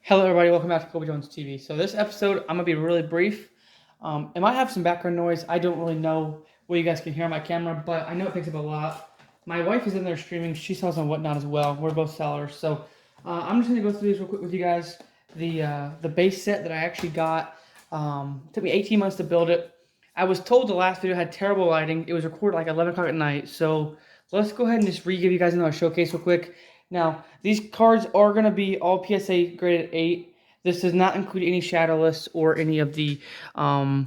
Hello, everybody. Welcome back to Kobe Jones TV. So this episode, I'm gonna be really brief. It might have some background noise. I don't really know what you guys can hear on my camera, but I know it picks up a lot. My wife is in there streaming. She sells on Whatnot as well. We're both sellers, so I'm just gonna go through these real quick with you guys. The base set that I actually got took me 18 months to build it. I was told the last video had terrible lighting. It was recorded like 11 o'clock at night, so let's go ahead and just give you guys another showcase real quick. Now, these cards are going to be all PSA graded 8. This does not include any shadowless or any of the or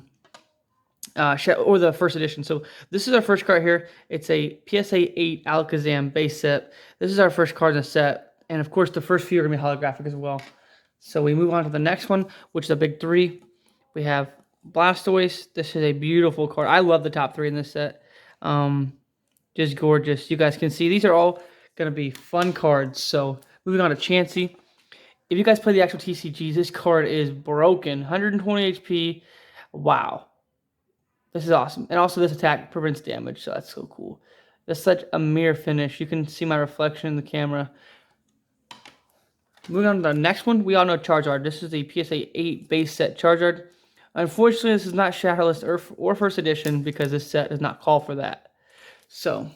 the first edition. So this is our first card here. It's a PSA 8 Alakazam base set. This is our first card in the set, and of course the first few are going to be holographic as well. So we move on to the next one, which is a big 3. We have Blastoise. This is a beautiful card. I love the top 3 in this set. Just gorgeous. You guys can see these are all going to be fun cards. So moving on to Chansey. If you guys play the actual TCGs, this card is broken. 120 HP. Wow. This is awesome. And also this attack prevents damage, so that's so cool. That's such a mirror finish. You can see my reflection in the camera. Moving on to the next one, we all know Charizard. This is the PSA 8 base set Charizard. Unfortunately, this is not Shadowless or First Edition because this set does not call for that. So,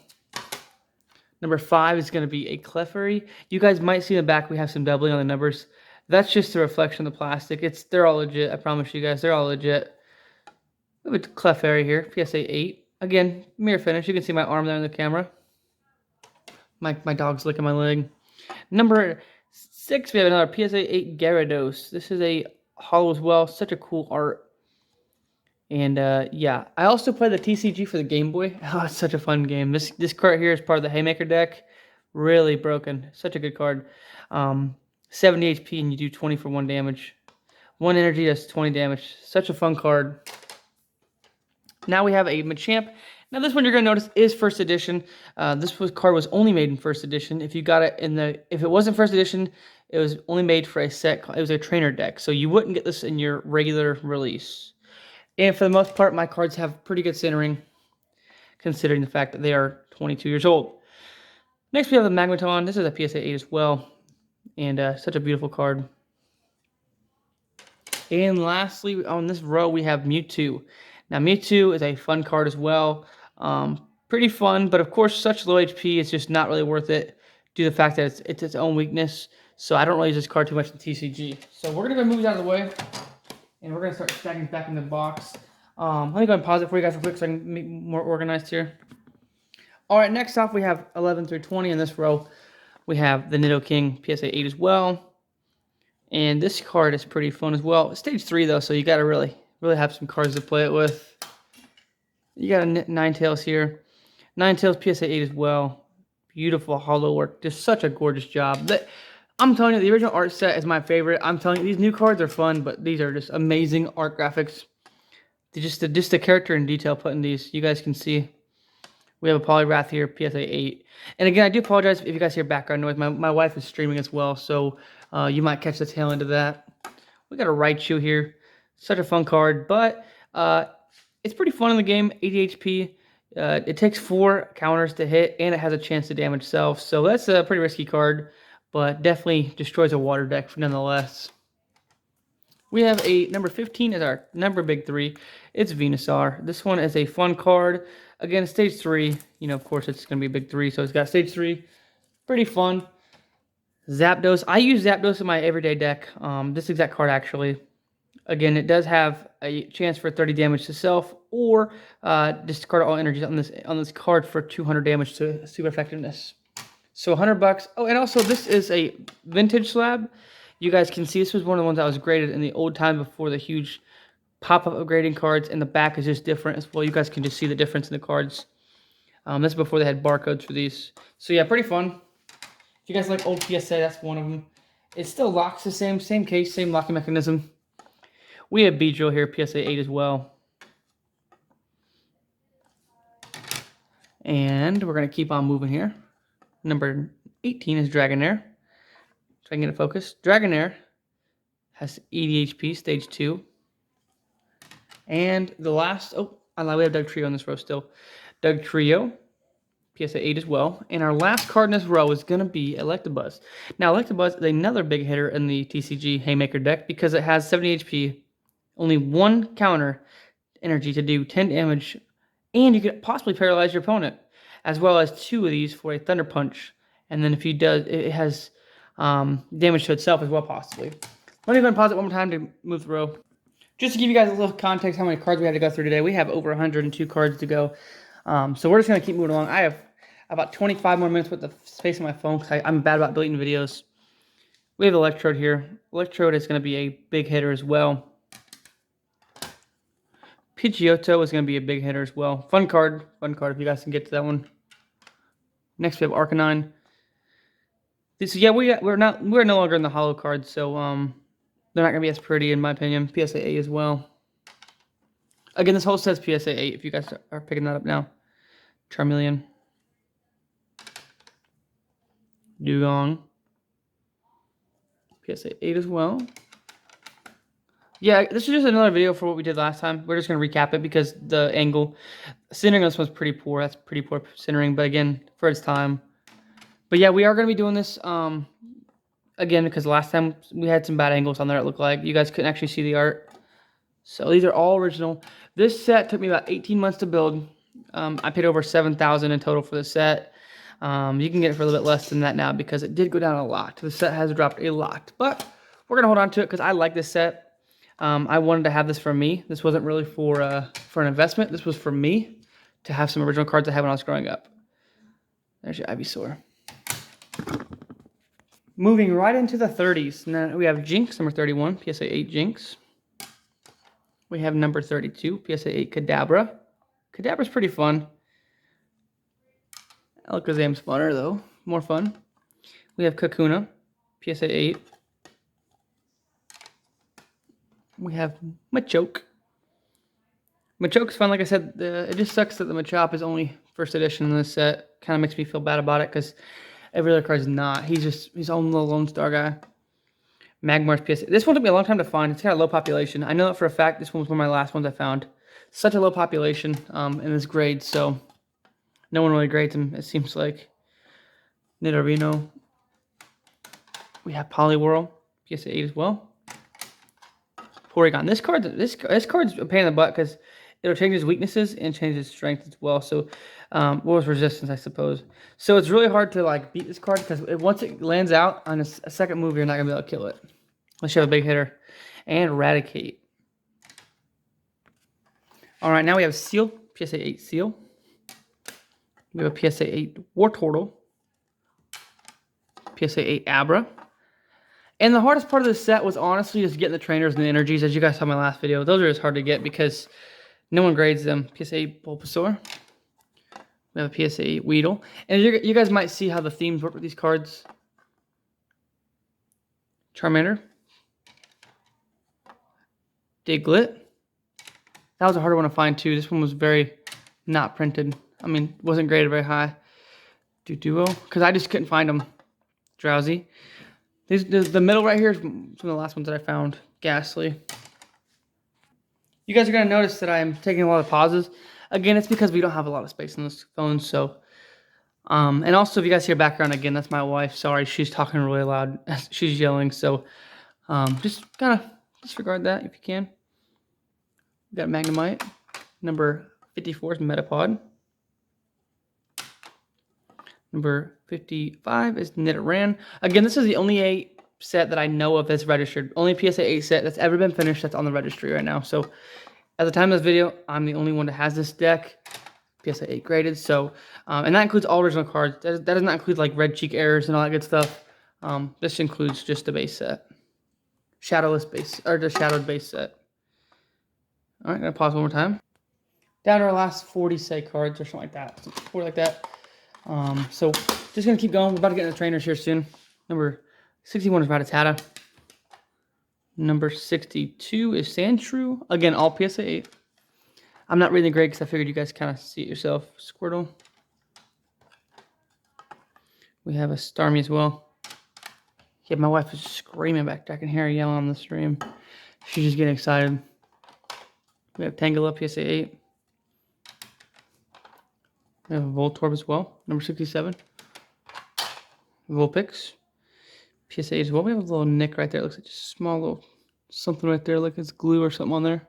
number 5 is going to be a Clefairy. You guys might see in the back we have some doubling on the numbers. That's just a reflection of the plastic. They're all legit. I promise you guys, they're all legit. We have a Clefairy here, PSA 8. Again, mirror finish. You can see my arm there in the camera. My dog's licking my leg. Number 6, we have another PSA 8 Gyarados. This is a hollow as well. Such a cool art. And yeah, I also play the TCG for the Game Boy. Oh, it's such a fun game. This card here is part of the Haymaker deck. Really broken. Such a good card. 70 HP and you do 20 for 1 damage. 1 energy does 20 damage. Such a fun card. Now we have a Machamp. Now this one you're gonna notice is first edition. This card was only made in first edition. If you got it if it wasn't first edition, it was only made for a set. It was a trainer deck, so you wouldn't get this in your regular release. And for the most part, my cards have pretty good centering, considering the fact that they are 22 years old. Next, we have the Magneton. This is a PSA 8 as well, and such a beautiful card. And lastly, on this row, we have Mewtwo. Now, Mewtwo is a fun card as well. Pretty fun, but of course, such low HP, it's just not really worth it due to the fact that it's its own weakness. So I don't really use this card too much in TCG. So we're going to go move it out of the way. And we're going to start stacking this back in the box. Let me go and pause it for you guys real quick so I can be more organized here. All right, next off we have 11 through 20 in this row. We have the Nidoking PSA 8 as well. And this card is pretty fun as well. Stage 3 though, so you got to really have some cards to play it with. You got a Ninetales here. Ninetales PSA 8 as well. Beautiful hollow work. Just such a gorgeous job. I'm telling you, the original art set is my favorite. I'm telling you, these new cards are fun, but these are just amazing art graphics. Just the character and detail put in these. You guys can see. We have a Poliwrath here, PSA 8. And again, I do apologize if you guys hear background noise. My wife is streaming as well, so you might catch the tail end of that. We got a Raichu here. Such a fun card, but it's pretty fun in the game. 80 HP. It takes 4 counters to hit, and it has a chance to damage self. So that's a pretty risky card, but definitely destroys a water deck nonetheless. We have a number 15 as our number big 3. It's Venusaur. This one is a fun card. Again, stage 3. You know, of course, it's going to be big 3, so it's got stage 3. Pretty fun. Zapdos. I use Zapdos in my everyday deck. This exact card, actually. Again, it does have a chance for 30 damage to self, or discard all energies on this card for 200 damage to super effectiveness. So $100. Oh, and also this is a vintage slab. You guys can see this was one of the ones that was graded in the old time before the huge pop-up upgrading cards, and the back is just different as well. You guys can just see the difference in the cards. This is before they had barcodes for these. So yeah, pretty fun. If you guys like old PSA, that's one of them. It still locks the same case, same locking mechanism. We have Beedrill here, PSA 8 as well. And we're going to keep on moving here. Number 18 is Dragonair. So I can get it focused. Dragonair has 80 HP, stage 2. And the last, oh, I lied, we have Dugtrio on this row still. Dugtrio, PSA 8 as well. And our last card in this row is going to be Electabuzz. Now, Electabuzz is another big hitter in the TCG Haymaker deck because it has 70 HP, only one counter energy to do 10 damage, and you could possibly paralyze your opponent, as well as 2 of these for a Thunder Punch. And then if he does, it has damage to itself as well, possibly. Let me go and pause it one more time to move the row. Just to give you guys a little context how many cards we have to go through today, we have over 102 cards to go. So we're just going to keep moving along. I have about 25 more minutes with the space on my phone because I'm bad about deleting videos. We have Electrode here. Electrode is going to be a big hitter as well. Pidgeotto is going to be a big hitter as well. Fun card if you guys can get to that one. Next we have Arcanine. Yeah, we're no longer in the holo cards, so they're not going to be as pretty in my opinion. PSA 8 as well. Again, this whole set's PSA 8 if you guys are picking that up now. Charmeleon. Dugong. PSA 8 as well. Yeah, this is just another video for what we did last time. We're just going to recap it because the angle, centering on this was pretty poor. That's pretty poor centering, but again, for its time. But yeah, we are going to be doing this again because last time we had some bad angles on there, it looked like. You guys couldn't actually see the art. So these are all original. This set took me about 18 months to build. I paid over $7,000 in total for the set. You can get it for a little bit less than that now because it did go down a lot. The set has dropped a lot. But we're going to hold on to it because I like this set. I wanted to have this for me. This wasn't really for an investment. This was for me to have some original cards I had when I was growing up. There's your Ivysaur. Moving right into the 30s. Now we have Jinx, number 31, PSA 8 Jinx. We have number 32, PSA 8 Kadabra. Kadabra's pretty fun. Alakazam's funner, though. More fun. We have Kakuna, PSA 8. We have Machoke. Machoke's fun, like I said. It just sucks that the Machop is only first edition in this set. Kind of makes me feel bad about it because every other card's not. He's just his own little Lone Star guy. Magmar's PSA. This one took me a long time to find. It's got a low population. I know that for a fact. This one was one of my last ones I found. Such a low population in this grade, so no one really grades him, it seems like. Nidorino. We have Poliwhirl, PSA 8 as well. Porygon. This card's a pain in the butt because it'll change his weaknesses and change his strength as well. So, what was resistance, I suppose. So it's really hard to like beat this card because once it lands out on a second move, you're not gonna be able to kill it unless you have a big hitter. And Eradicate. All right, now we have Seal, PSA 8 Seal. We have a PSA 8 Wartortle, PSA 8 Abra. And the hardest part of this set was honestly just getting the trainers and the energies, as you guys saw in my last video. Those are just hard to get because no one grades them. PSA 8 Bulbasaur. We have a PSA 8 Weedle. And you guys might see how the themes work with these cards. Charmander. Diglett. That was a harder one to find too. This one was very not printed. I mean, wasn't graded very high. Duo, because I just couldn't find them. Drowsy. The middle right here is some of the last ones that I found. Ghastly. You guys are going to notice that I'm taking a lot of pauses. Again, it's because we don't have a lot of space on this phone, so... and also, if you guys hear background again, that's my wife. Sorry, she's talking really loud. She's yelling, so... just kind of disregard that if you can. We got Magnemite. Number 54 is Metapod. Number 55 is Nidoran. Again, this is the only 8 set that I know of that's registered. Only PSA 8 set that's ever been finished that's on the registry right now. So, at the time of this video, I'm the only one that has this deck. PSA 8 graded. So, and that includes all original cards. That does not include like red cheek errors and all that good stuff. This includes just the base set. Shadowless base, or the shadowed base set. Alright, gonna pause one more time. Down to our last 40 say cards or something like that. 40 like that. So just gonna keep going. We're about to get into the trainers here soon. Number 61 is Rattata. Number 62 is Sandshrew. Again, all PSA 8. I'm not reading the grade because I figured you guys kind of see it yourself. Squirtle. We have a Starmie as well. Yeah, my wife is screaming back there. I can hear her yelling on the stream. She's just getting excited. We have Tangela, PSA 8. We have a Voltorb as well, number 67. Vulpix. PSA as well. We have a little nick right there. It looks like just a small little something right there, like it's glue or something on there.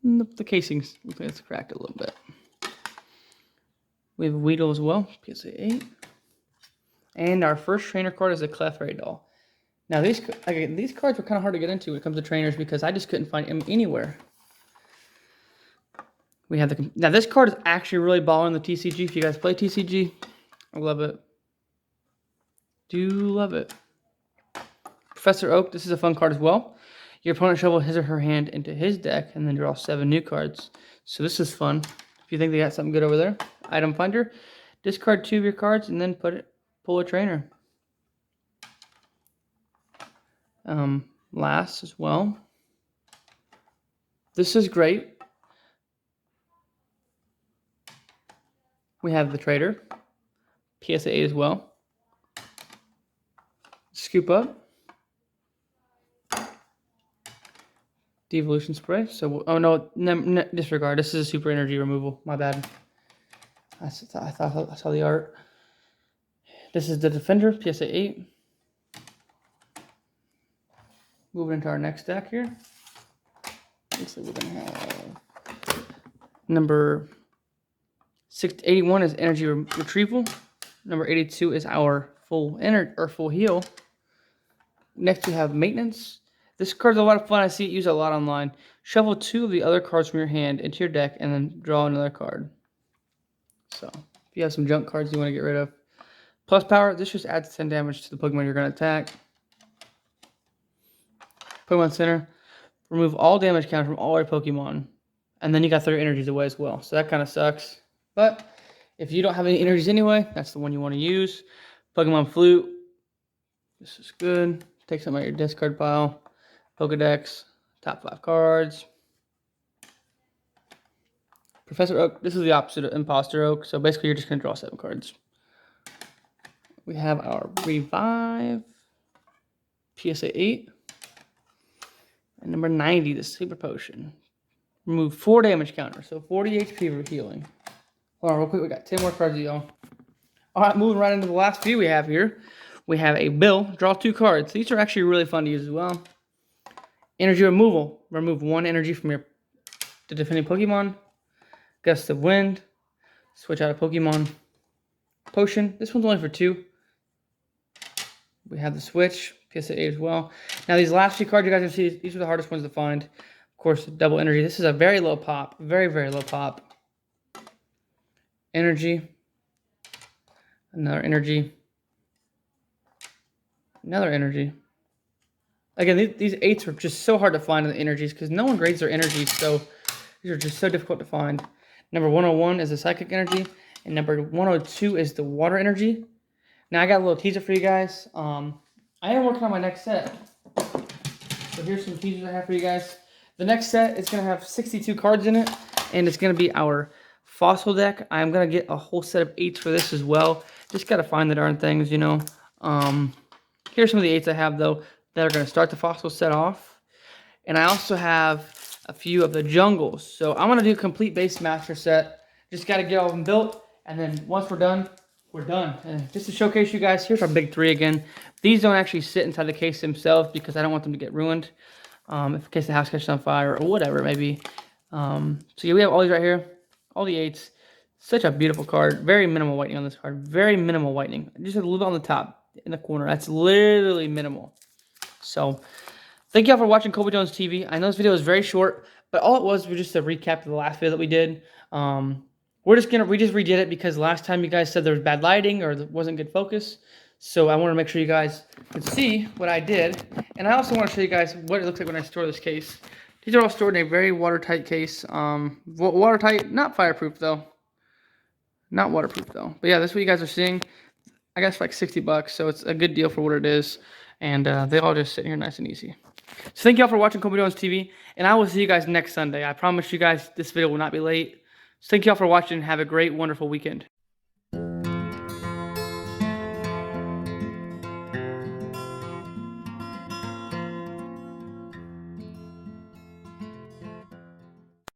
And the casings looks like it's cracked a little bit. We have Weedle as well, PSA 8. And our first trainer card is a Clefairy doll. Now these cards were kind of hard to get into when it comes to trainers because I just couldn't find them anywhere. We have now this card is actually really balling the TCG. If you guys play TCG, I love it. Do love it. Professor Oak, this is a fun card as well. Your opponent shuffle his or her hand into his deck and then draw 7 new cards. So this is fun. If you think they got something good over there. Item Finder. Discard 2 of your cards and then pull a trainer. Last as well. This is great. We have the Trader. PSA 8 as well. Scoop Up. Devolution Spray. So, oh no, disregard. This is a super energy removal. My bad. I thought I saw the art. This is the Defender, PSA 8. Moving into our next deck here. Looks like we're going to have number 81 is Energy Retrieval. Number 82 is our full heal. Next we have Maintenance. This card's a lot of fun. I see it used a lot online. Shuffle 2 of the other cards from your hand into your deck and then draw another card. So, if you have some junk cards you want to get rid of. Plus Power, this just adds 10 damage to the Pokemon you're going to attack. Pokemon Center, remove all damage counter from all your Pokemon. And then you got 30 energies away as well. So that kind of sucks. But if you don't have any energies anyway, that's the one you want to use. Pokemon Flute. This is good. Take some out of your discard pile. Pokedex. Top 5 cards. Professor Oak. This is the opposite of Imposter Oak. So basically you're just going to draw 7 cards. We have our Revive. PSA 8. And number 90, the Super Potion. Remove 4 damage counter. So 40 HP for healing. Hold on real quick. We got 10 more cards, y'all. Alright, moving right into the last few we have here. We have a Bill. Draw 2 cards. These are actually really fun to use as well. Energy Removal. Remove 1 energy from the defending Pokemon. Gust of Wind. Switch out a Pokemon. Potion. This one's only for 2. We have the Switch. PSA 8 as well. Now these last few cards you guys can see, these are the hardest ones to find. Of course, double energy. This is a very low pop. Very, very low pop. Energy. Another energy. Another energy. Again, these 8s are just so hard to find in the energies because no one grades their energies, so these are just so difficult to find. Number 101 is the Psychic Energy, and number 102 is the Water Energy. Now I got a little teaser for you guys. I am working on my next set. So here's some teasers I have for you guys. The next set is going to have 62 cards in it, and it's going to be our Fossil deck. I'm going to get a whole set of 8s for this as well. Just got to find the darn things, you know. Here's some of the 8s I have, though, that are going to start the Fossil set off. And I also have a few of the Jungles. So I'm going to do a complete base master set. Just got to get all of them built, and then once we're done, we're done. And just to showcase you guys, here's our big 3 again. These don't actually sit inside the case themselves because I don't want them to get ruined. In case the house catches on fire or whatever it may be. So yeah, we have all these right here. All the 8s. Such a beautiful card. Very minimal whitening on this card. Very minimal whitening. Just a little bit on the top in the corner. That's literally minimal. So thank y'all for watching Colby Jones TV. I know this video was very short, but all it was just a recap of the last video that we did. We just redid it because last time you guys said there was bad lighting or there wasn't good focus. So I want to make sure you guys could see what I did. And I also want to show you guys what it looks like when I store this case. These are all stored in a very watertight case. Watertight, not fireproof though. Not waterproof though. But yeah, that's what you guys are seeing. I guess for like 60 bucks. So it's a good deal for what it is. And they all just sit here nice and easy. So thank y'all for watching Colby Jones TV. And I will see you guys next Sunday. I promise you guys this video will not be late. So thank y'all for watching. Have a great, wonderful weekend.